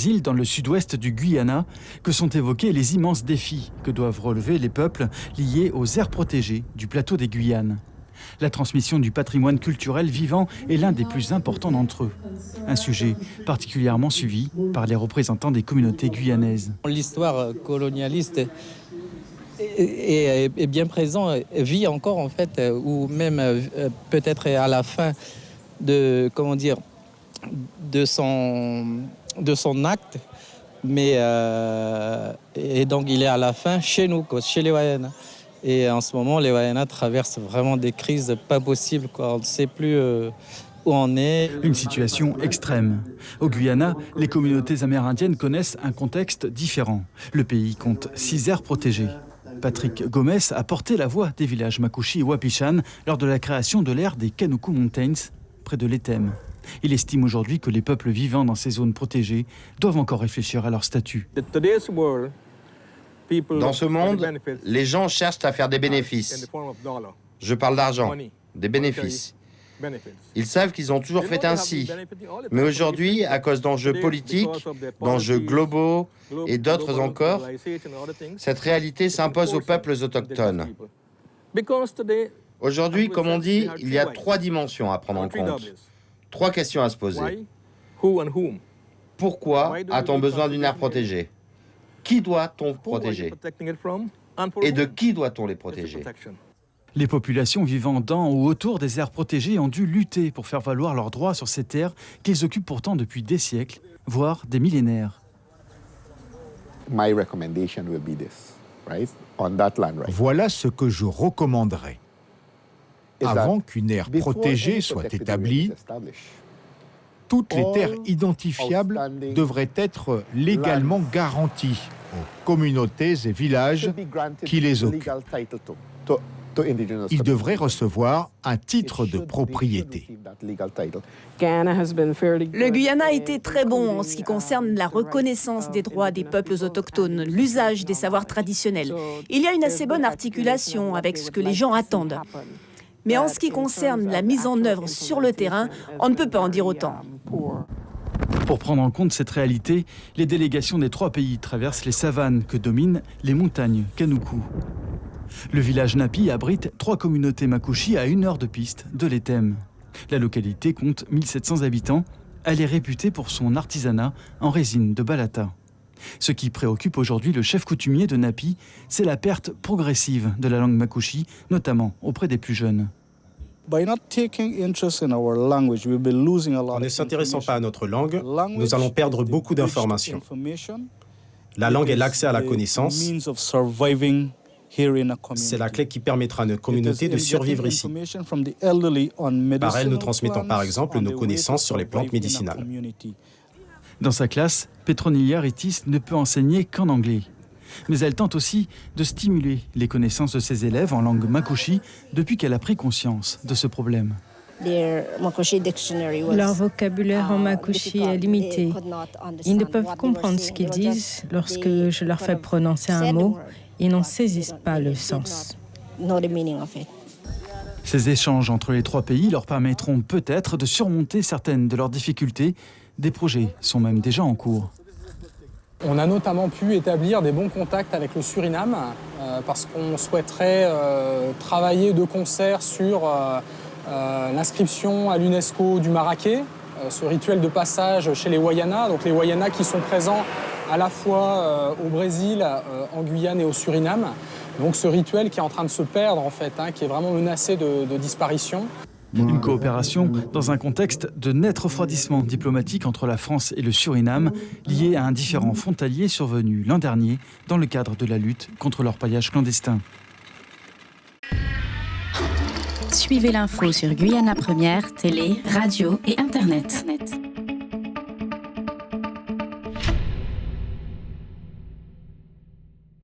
îles dans le sud-ouest du Guyana que sont évoqués les immenses défis que doivent relever les peuples liés aux aires protégées du plateau des Guyanes. La transmission du patrimoine culturel vivant est l'un des plus importants d'entre eux. Un sujet particulièrement suivi par les représentants des communautés guyanaises. L'histoire colonialiste est bien présente, vit encore en fait, ou même peut-être à la fin de son acte, mais et donc il est à la fin chez nous, chez les Wayana. Et en ce moment, les Wayana traversent vraiment des crises pas possibles, quoi. On ne sait plus où on est. Une situation extrême. Au Guyana, les communautés amérindiennes connaissent un contexte différent. Le pays compte 6 aires protégées. Patrick Gomez a porté la voix des villages Makushi et Wapichan lors de la création de l'aire des Kanuku Mountains, près de l'Éthème. Il estime aujourd'hui que les peuples vivant dans ces zones protégées doivent encore réfléchir à leur statut. Dans ce monde, les gens cherchent à faire des bénéfices. Je parle d'argent, des bénéfices. Ils savent qu'ils ont toujours fait ainsi. Mais aujourd'hui, à cause d'enjeux politiques, d'enjeux globaux et d'autres encore, cette réalité s'impose aux peuples autochtones. Aujourd'hui, comme on dit, il y a 3 dimensions à prendre en compte. 3 questions à se poser. Pourquoi a-t-on besoin d'une aire protégée? Qui doit-on protéger? Et de qui doit-on les protéger? Les populations vivant dans ou autour des aires protégées ont dû lutter pour faire valoir leurs droits sur ces terres qu'ils occupent pourtant depuis des siècles, voire des millénaires. Voilà ce que je recommanderais. Avant qu'une aire protégée soit établie, toutes les terres identifiables devraient être légalement garanties aux communautés et villages qui les occupent. Ils devraient recevoir un titre de propriété. Le Guyana a été très bon en ce qui concerne la reconnaissance des droits des peuples autochtones, l'usage des savoirs traditionnels. Il y a une assez bonne articulation avec ce que les gens attendent. Mais en ce qui concerne la mise en œuvre sur le terrain, on ne peut pas en dire autant. Pour prendre en compte cette réalité, les délégations des 3 pays traversent les savanes que dominent les montagnes Kanuku. Le village Napi abrite 3 communautés Makushi à 1 heure de piste de l'Éthème. La localité compte 1700 habitants. Elle est réputée pour son artisanat en résine de balata. Ce qui préoccupe aujourd'hui le chef coutumier de Napi, c'est la perte progressive de la langue Makushi, notamment auprès des plus jeunes. En ne s'intéressant pas à notre langue, nous allons perdre beaucoup d'informations. La langue est l'accès à la connaissance. C'est la clé qui permettra à nos communautés de survivre ici. Par elle, nous transmettons par exemple nos connaissances sur les plantes médicinales. Dans sa classe, Petronilia Ritis ne peut enseigner qu'en anglais. Mais elle tente aussi de stimuler les connaissances de ses élèves en langue Makushi depuis qu'elle a pris conscience de ce problème. Leur vocabulaire en Makushi est limité. Ils ne peuvent comprendre ce qu'ils disent. Lorsque je leur fais prononcer un mot, ils n'en saisissent pas le sens. Ces échanges entre les 3 pays leur permettront peut-être de surmonter certaines de leurs difficultés. Des projets sont même déjà en cours. On a notamment pu établir des bons contacts avec le Suriname parce qu'on souhaiterait travailler de concert sur l'inscription à l'UNESCO du maraquet, ce rituel de passage chez les Wayana, donc les Wayana qui sont présents à la fois au Brésil, en Guyane et au Suriname. Donc ce rituel qui est en train de se perdre en fait, qui est vraiment menacé de disparition. Une coopération dans un contexte de net refroidissement diplomatique entre la France et le Suriname, lié à un différend frontalier survenu l'an dernier dans le cadre de la lutte contre l'orpaillage clandestin. Suivez l'info sur Guyana Première, télé, radio et Internet.